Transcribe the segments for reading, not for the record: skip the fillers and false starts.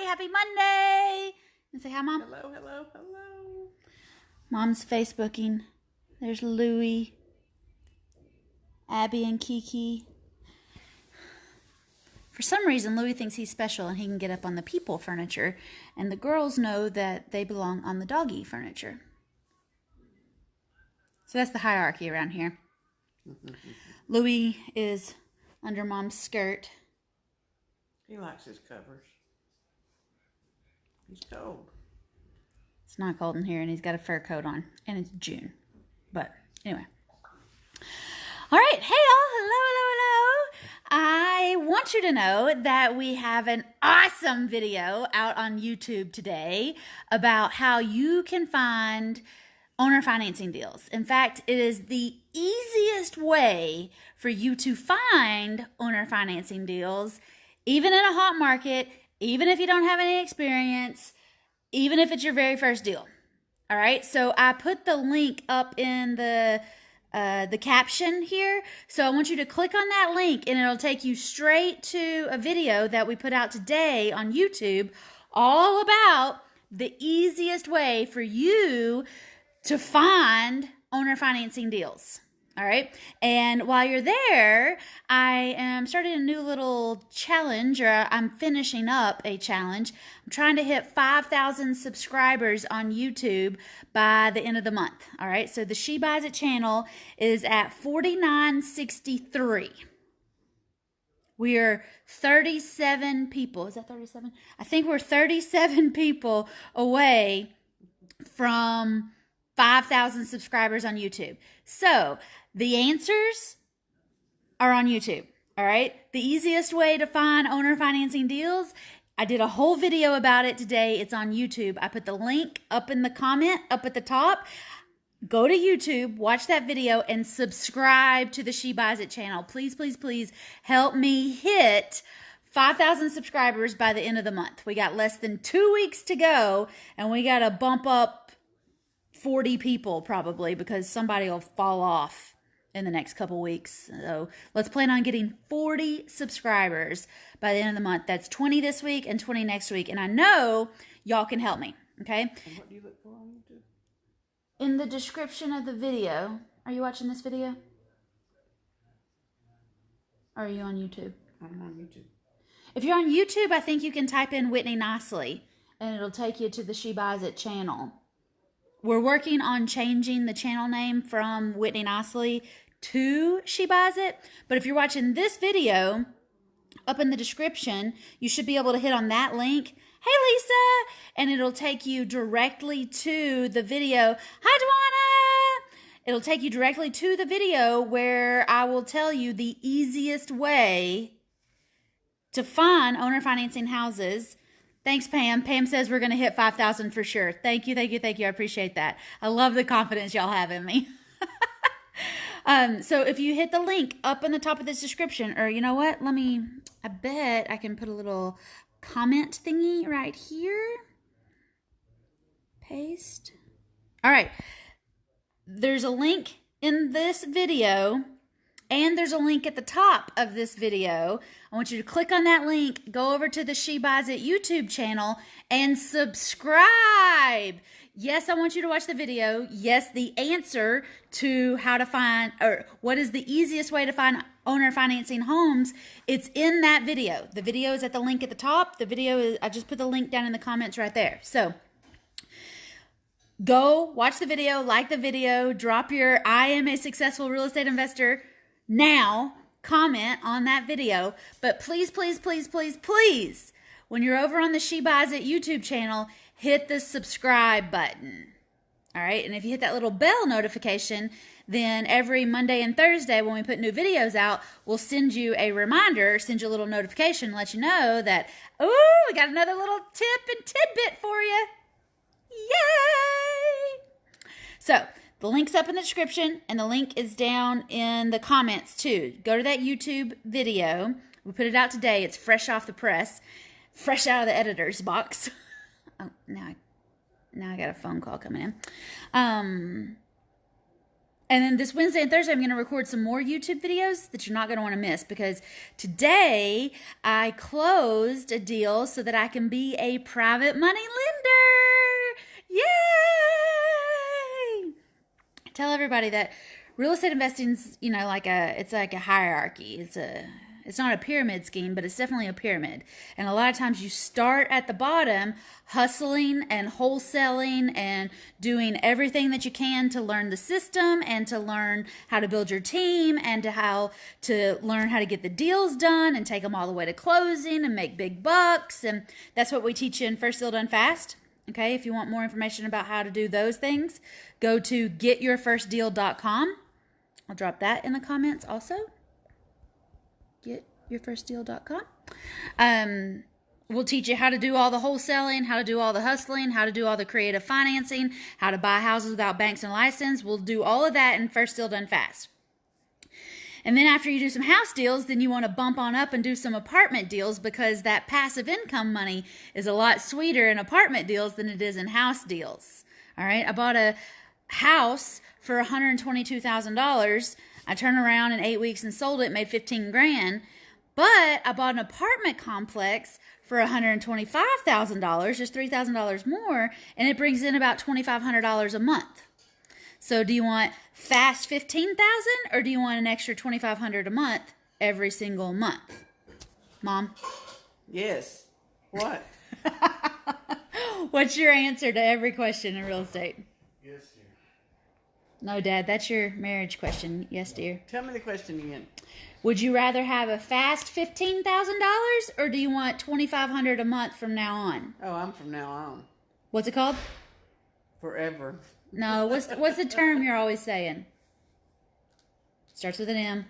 Happy Monday. And say hi, Mom. Hello, hello, hello. Mom's Facebooking. There's Louie, Abby, and Kiki. For some reason, Louie thinks he's special and he can get up on the people furniture, and the girls know that they belong on the doggy furniture. So that's the hierarchy around here. Louie is under Mom's skirt. He likes his covers. He's cold. It's not cold in here, and he's got a fur coat on, and it's June. But anyway. All right. Hey, y'all. Hello, hello, hello. I want you to know that we have an awesome video out on YouTube today about how you can find owner financing deals. In fact, it is the easiest way for you to find owner financing deals, even in a hot market, even if you don't have any experience, even if it's your very first deal. All right, so I put the link up in the caption here. So I want you to click on that link and it'll take you straight to a video that we put out today on YouTube all about the easiest way for you to find owner financing deals. All right. And while you're there, I am starting a new little challenge, or I'm finishing up a challenge. I'm trying to hit 5,000 subscribers on YouTube by the end of the month. All right. So the She Buys It channel is at 4963. We are 37 people. Is that 37? I think we're 37 people away from 5,000 subscribers on YouTube. So the answers are on YouTube. All right. The easiest way to find owner financing deals, I did a whole video about it today. It's on YouTube. I put the link up in the comment up at the top. Go to YouTube, watch that video, and subscribe to the She Buys It channel. Please, please, please help me hit 5,000 subscribers by the end of the month. We got less than 2 weeks to go, and we got to bump up 40 people probably, because somebody will fall off in the next couple weeks. So let's plan on getting 40 subscribers by the end of the month. That's 20 this week and 20 next week. And I know y'all can help me. Okay. And what do you look for on YouTube? In the description of the video. Are you watching this video? Or are you on YouTube? I'm on YouTube. If you're on YouTube, I think you can type in Whitney Nicely and it'll take you to the She Buys It channel. We're working on changing the channel name from Whitney Nicely to She Buys It. But if you're watching this video, up in the description, you should be able to hit on that link. Hey, Lisa! And it'll take you directly to the video. Hi, Dwana! It'll take you directly to the video where I will tell you the easiest way to find owner financing houses. Thanks, Pam. Pam says we're going to hit 5,000 for sure. Thank you, thank you, thank you. I appreciate that. I love the confidence y'all have in me. So if you hit the link up in the top of this description, or you know what? I bet I can put a little comment thingy right here. Paste. All right. There's a link in this video. And there's a link at the top of this video. I want you to click on that link, go over to the She Buys It YouTube channel, and subscribe. Yes, I want you to watch the video. Yes, the answer to how to find, or what is the easiest way to find owner financing homes, it's in that video. The video is at the link at the top. The video is, I just put the link down in the comments right there. So go watch the video, like the video, drop your I am a successful real estate investor now comment on that video. But please, please, please, please, please, when you're over on the She Buys It YouTube channel, hit the subscribe button. All right. And if you hit that little bell notification, then every Monday and Thursday when we put new videos out, we'll send you a reminder, send you a little notification, let you know that, oh, we got another little tip and tidbit for you. Yay! So the link's up in the description, and the link is down in the comments too. Go to that YouTube video. We put it out today. It's fresh off the press, fresh out of the editor's box. Oh, now I got a phone call coming in. And then this Wednesday and Thursday, I'm going to record some more YouTube videos that you're not going to want to miss, because today I closed a deal so that I can be a private money lender. Yay! Tell everybody that real estate investing's, it's like a hierarchy. It's not a pyramid scheme, but it's definitely a pyramid. And a lot of times you start at the bottom, hustling and wholesaling and doing everything that you can to learn the system and to learn how to build your team and to learn how to get the deals done and take them all the way to closing and make big bucks. And that's what we teach you in First Deal Done Fast. Okay, if you want more information about how to do those things, go to getyourfirstdeal.com. I'll drop that in the comments also. Getyourfirstdeal.com. We'll teach you how to do all the wholesaling, how to do all the hustling, how to do all the creative financing, how to buy houses without banks and license. We'll do all of that in First Deal Done Fast. And then after you do some house deals, then you want to bump on up and do some apartment deals, because that passive income money is a lot sweeter in apartment deals than it is in house deals. All right. I bought a house for $122,000. I turned around in 8 weeks and sold it, made $15,000. But I bought an apartment complex for $125,000, just $3,000 more, and it brings in about $2,500 a month. So do you want fast $15,000, or do you want an extra $2,500 a month every single month? Mom? Yes. What? What's your answer to every question in real estate? Yes, dear. No, Dad, that's your marriage question. Yes, dear. Tell me the question again. Would you rather have a fast $15,000, or do you want $2,500 a month from now on? Oh, I'm from now on. What's it called? Forever. No, what's the term you're always saying? Starts with an M.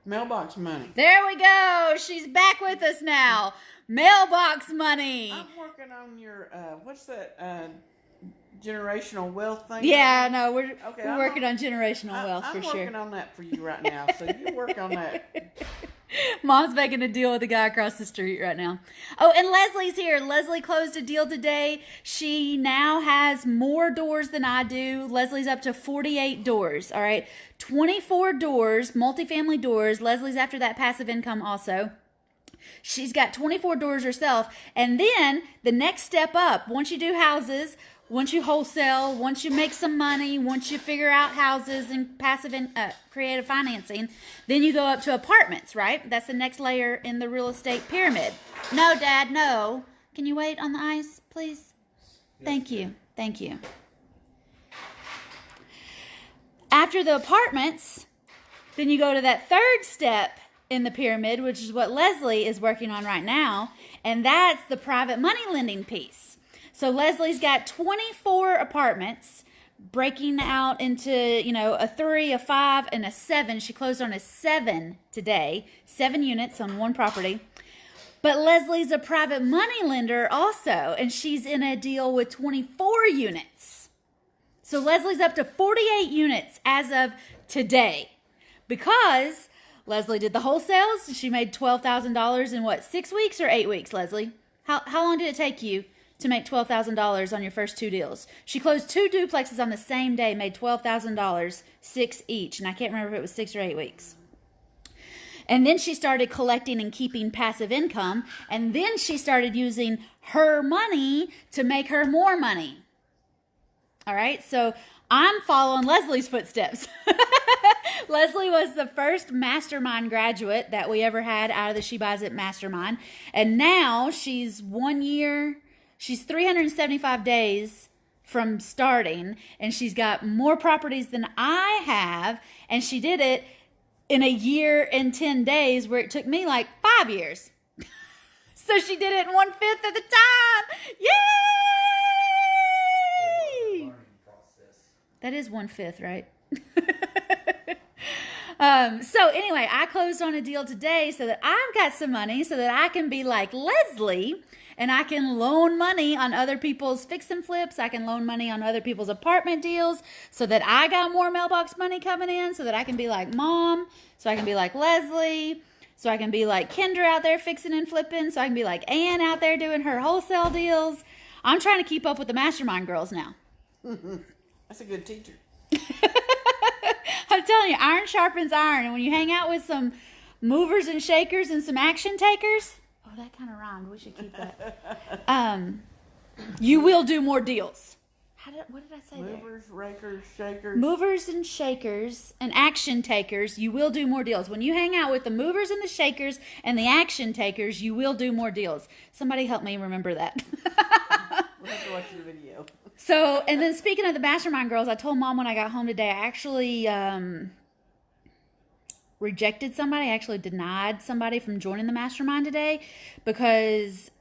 Mailbox money. There we go. She's back with us now. Mailbox money. I'm working on your, what's that, generational wealth thing? Yeah, no, we're I'm working on generational wealth I'm for sure. working on that for you right now, so you work on that. Mom's making a deal with the guy across the street right now. Oh, and Leslie's here. Leslie closed a deal today. She now has more doors than I do. Leslie's up to 48 doors, all right? 24 doors, multifamily doors. Leslie's after that passive income also. She's got 24 doors herself. And then the next step up, once you do houses, once you wholesale, once you make some money, once you figure out houses and passive and creative financing, then you go up to apartments, right? That's the next layer in the real estate pyramid. No, Dad, no. Can you wait on the ice, please? Thank you. Thank you. After the apartments, then you go to that third step in the pyramid, which is what Leslie is working on right now, and that's the private money lending piece. So Leslie's got 24 apartments breaking out into, a 3, a 5, and a 7. She closed on a 7 today, 7 units on one property. But Leslie's a private money lender also, and she's in a deal with 24 units. So Leslie's up to 48 units as of today, because Leslie did the wholesales. She made $12,000 in 6 weeks or 8 weeks, Leslie? How long did it take you to make $12,000 on your first 2 deals? She closed 2 duplexes on the same day, made $12,000, 6 each. And I can't remember if it was 6 or 8 weeks. And then she started collecting and keeping passive income. And then she started using her money to make her more money. All right, so I'm following Leslie's footsteps. Leslie was the first mastermind graduate that we ever had out of the She Buys It mastermind. And now she's 1 year, she's 375 days from starting, and she's got more properties than I have. And she did it in a year and 10 days, where it took me like 5 years. So she did it in 1/5 of the time. Yay! That is 1/5, right? So anyway, I closed on a deal today so that I've got some money so that I can be like Leslie, and I can loan money on other people's fix and flips. I can loan money on other people's apartment deals so that I got more mailbox money coming in, so that I can be like Mom, so I can be like Leslie, so I can be like Kendra out there fixing and flipping, so I can be like Ann out there doing her wholesale deals. I'm trying to keep up with the mastermind girls now. That's a good teacher. I'm telling you, iron sharpens iron. And when you hang out with some movers and shakers and some action takers, oh, that kind of rhymed. We should keep that. You will do more deals. What did I say there? Movers, rakers, shakers. Movers and shakers and action takers, you will do more deals. When you hang out with the movers and the shakers and the action takers, you will do more deals. Somebody help me remember that. We'll have to watch the video. So, and then speaking of the mastermind girls, I told Mom when I got home today, I actually rejected somebody. I actually denied somebody from joining the mastermind today because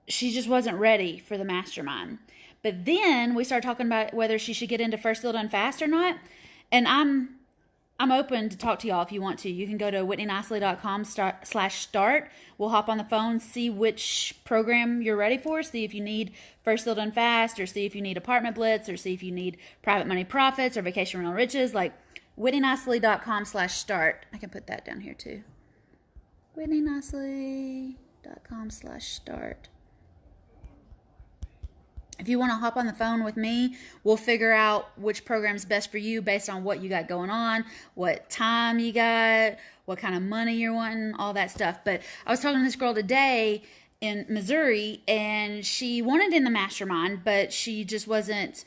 she just wasn't ready for the mastermind. But then we started talking about whether she should get into First Deal Done Fast or not. And I'm open to talk to y'all if you want to. You can go to whitneynicely.com/start. We'll hop on the phone, see which program you're ready for, see if you need First Deal Done Fast, or see if you need Apartment Blitz, or see if you need Private Money Profits or Vacation Rental Riches. Like whitneynicely.com/start. I can put that down here too. whitneynicely.com/start. If you want to hop on the phone with me, we'll figure out which program's best for you based on what you got going on, what time you got, what kind of money you're wanting, all that stuff. But I was talking to this girl today in Missouri, and she wanted in the mastermind, but she just wasn't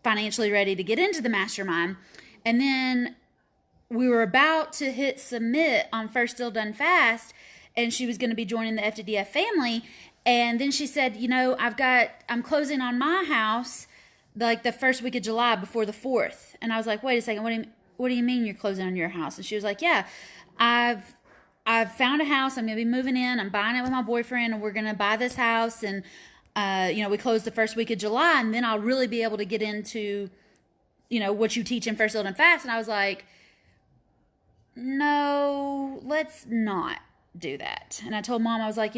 financially ready to get into the mastermind. And then we were about to hit submit on First Deal Done Fast, and she was going to be joining the FDDF family. And then she said, you know, I'm closing on my house like the first week of July before the 4th. And I was like, wait a second, what do you mean you're closing on your house? And she was like, yeah, I've found a house. I'm going to be moving in. I'm buying it with my boyfriend, and we're going to buy this house. And, we close the first week of July, and then I'll really be able to get into, what you teach in First Deal Done Fast. And I was like, no, let's not do that. And I told Mom, I was like,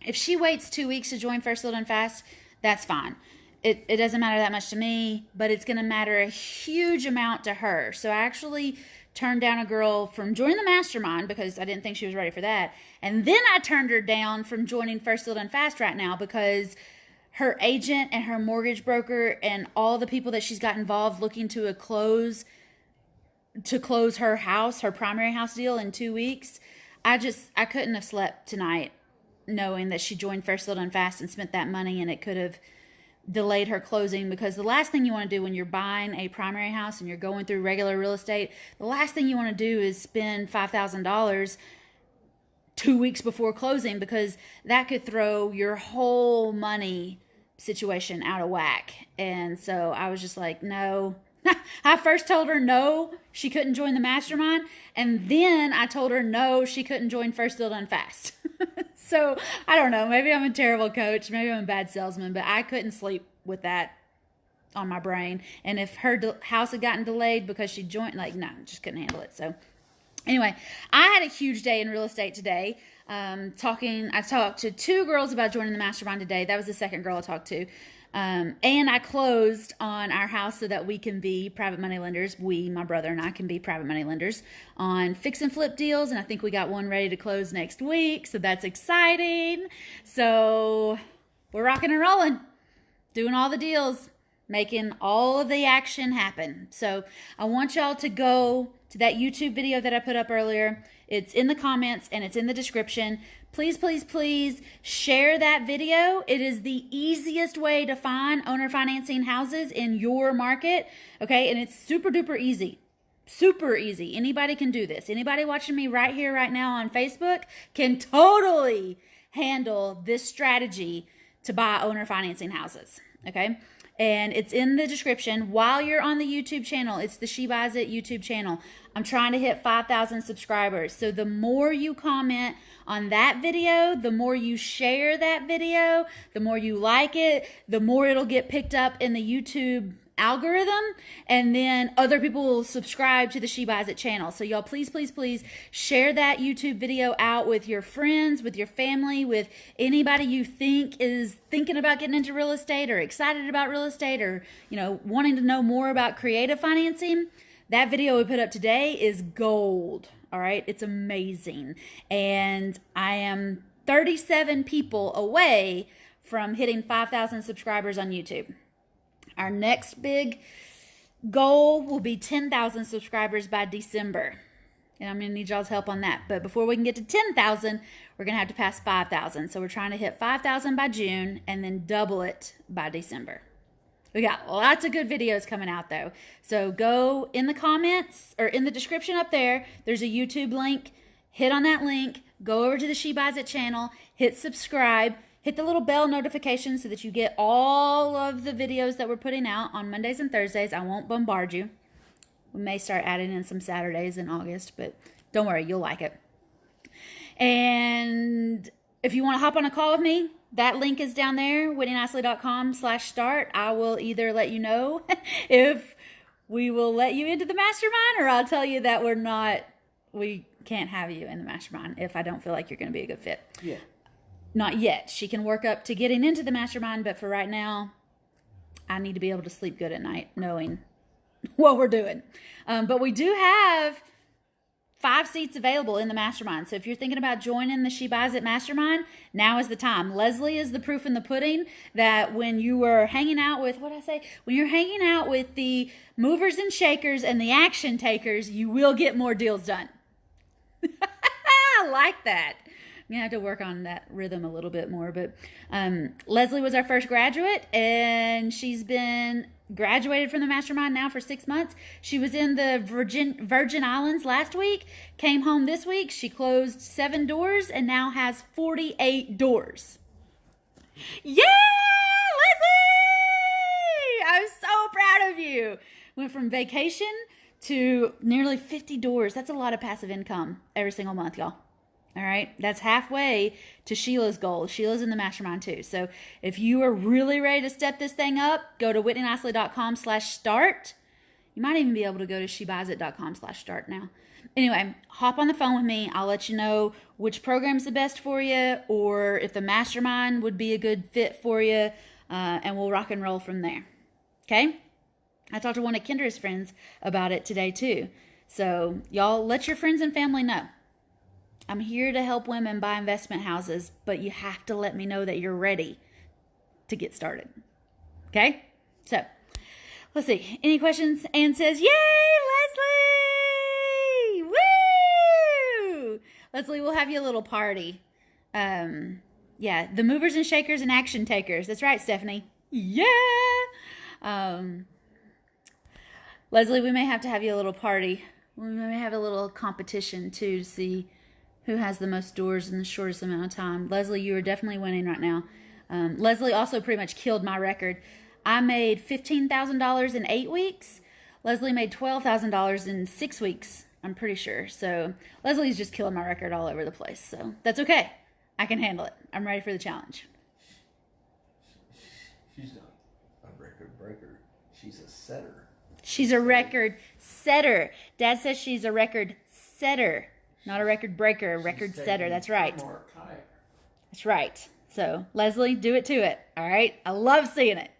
if she waits 2 weeks to join First Deal Done Fast, that's fine. It doesn't matter that much to me, but it's going to matter a huge amount to her. So I actually turned down a girl from joining the mastermind because I didn't think she was ready for that. And then I turned her down from joining First Deal Done Fast right now because her agent and her mortgage broker and all the people that she's got involved looking to close her house, her primary house deal in 2 weeks. I couldn't have slept tonight knowing that she joined First Deal Done Fast and spent that money, and it could have delayed her closing, because the last thing you want to do when you're buying a primary house and you're going through regular real estate, the last thing you want to do is spend $5,000 2 weeks before closing, because that could throw your whole money situation out of whack. And so I was just like, no. I first told her no, she couldn't join the mastermind, and then I told her no, she couldn't join First Deal Done Fast. So I don't know, maybe I'm a terrible coach, maybe I'm a bad salesman, but I couldn't sleep with that on my brain. And if her house had gotten delayed because she joined, no, just couldn't handle it. So anyway, I had a huge day in real estate today. I talked to 2 girls about joining the mastermind today. That was the second girl I talked to. And I closed on our house so that we can be private money lenders. My brother and I can be private money lenders on fix and flip deals. And I think we got one ready to close next week. So that's exciting. So we're rocking and rolling, doing all the deals, making all of the action happen. So I want y'all to go to that YouTube video that I put up earlier. It's in the comments and it's in the description. Please, please, please share that video. It is the easiest way to find owner financing houses in your market. Okay, and it's super duper easy. Super easy. Anybody can do this. Anybody watching me right here, right now on Facebook can totally handle this strategy to buy owner financing houses. Okay, and it's in the description. While you're on the YouTube channel, it's the She Buys It YouTube channel. I'm trying to hit 5,000 subscribers. So the more you comment on that video, the more you share that video, the more you like it, the more it'll get picked up in the YouTube algorithm, and then other people will subscribe to the She Buys It channel. So y'all, please, please, please share that YouTube video out with your friends, with your family, with anybody you think is thinking about getting into real estate or excited about real estate, or wanting to know more about creative financing. That video we put up today is gold. All right, it's amazing. And I am 37 people away from hitting 5,000 subscribers on YouTube. Our next big goal will be 10,000 subscribers by December. And I'm going to need y'all's help on that. But before we can get to 10,000, we're going to have to pass 5,000. So we're trying to hit 5,000 by June and then double it by December. We got lots of good videos coming out though. So go in the comments or in the description up there. There's a YouTube link. Hit on that link. Go over to the She Buys It channel. Hit subscribe. Hit the little bell notification so that you get all of the videos that we're putting out on Mondays and Thursdays. I won't bombard you. We may start adding in some Saturdays in August, but don't worry, you'll like it. And if you want to hop on a call with me, that link is down there, WhitneyNicely.com/start. I will either let you know if we will let you into the mastermind, or I'll tell you that we can't have you in the mastermind if I don't feel like you're going to be a good fit. Yeah. Not yet. She can work up to getting into the mastermind, but for right now, I need to be able to sleep good at night knowing what we're doing. But we do have 5 seats available in the mastermind. So if you're thinking about joining the She Buys It mastermind, now is the time. Leslie is the proof in the pudding that when you were hanging out with, when you're hanging out with the movers and shakers and the action takers, you will get more deals done. I like that. I'm going to have to work on that rhythm a little bit more. But Leslie was our first graduate, and she's been graduated from the mastermind now for 6 months. She was in the Virgin Islands last week, came home this week. She closed 7 doors and now has 48 doors. Yeah, Leslie! I'm so proud of you. Went from vacation to nearly 50 doors. That's a lot of passive income every single month, y'all. All right, that's halfway to Sheila's goal. Sheila's in the mastermind too. So if you are really ready to step this thing up, go to WhitneyNicely.com/start. You might even be able to go to SheBuysIt.com/start now. Anyway, hop on the phone with me. I'll let you know which program's the best for you, or if the mastermind would be a good fit for you, and we'll rock and roll from there. Okay? I talked to one of Kendra's friends about it today too. So y'all let your friends and family know. I'm here to help women buy investment houses, but you have to let me know that you're ready to get started. Okay? So, let's see. Any questions? Ann says, yay, Leslie! Woo! Leslie, we'll have you a little party. Yeah, the movers and shakers and action takers. That's right, Stephanie. Yeah! Leslie, we may have to have you a little party. We may have a little competition, too, to see who has the most doors in the shortest amount of time. Leslie, you are definitely winning right now. Leslie also pretty much killed my record. I made $15,000 in 8 weeks. Leslie made $12,000 in 6 weeks, I'm pretty sure. So Leslie's just killing my record all over the place. So that's okay. I can handle it. I'm ready for the challenge. She's not a record breaker. She's a setter. She's a record setter. Dad says she's a record setter. Not a record breaker, a record setter. That's right. That's right. So, Leslie, do it to it. All right? I love seeing it.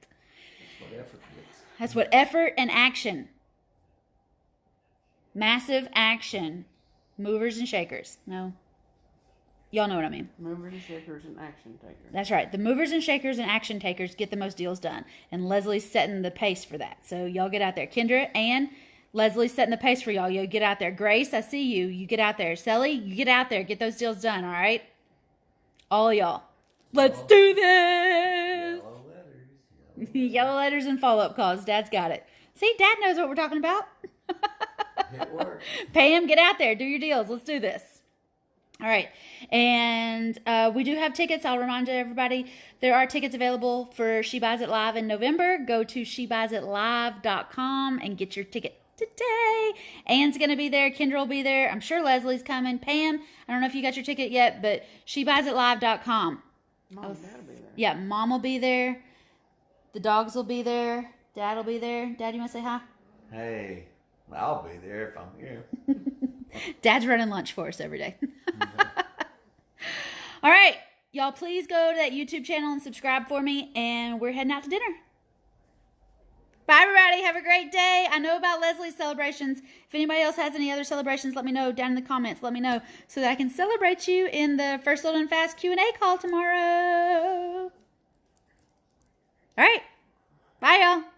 That's what effort is. That's what effort and action. Massive action. Movers and shakers. No. Y'all know what I mean. Movers and shakers and action takers. That's right. The movers and shakers and action takers get the most deals done. And Leslie's setting the pace for that. So, y'all get out there. Kendra and Leslie's setting the pace for y'all. You get out there. Grace, I see you. You get out there. Sally, you get out there. Get those deals done, all right? All y'all. Let's do this. Yellow letters. Yellow letters and follow-up calls. Dad's got it. See, Dad knows what we're talking about. It works. Pam, get out there. Do your deals. Let's do this. All right. And we do have tickets. I'll remind everybody, there are tickets available for She Buys It Live in November. Go to SheBuysItLive.com and get your ticket today. Ann's going to be there. Kendra will be there. I'm sure Leslie's coming. Pam, I don't know if you got your ticket yet, but SheBuysItLive.com. Mom and Dad will be there. Yeah, Mom will be there. The dogs will be there. Dad will be there. Dad, you want to say hi? Hey, I'll be there if I'm here. Dad's running lunch for us every day. All right. Y'all, please go to that YouTube channel and subscribe for me, and we're heading out to dinner. Bye, everybody. Have a great day. I know about Leslie's celebrations. If anybody else has any other celebrations, let me know down in the comments. Let me know so that I can celebrate you in the First Little and Fast Q&A call tomorrow. All right. Bye, y'all.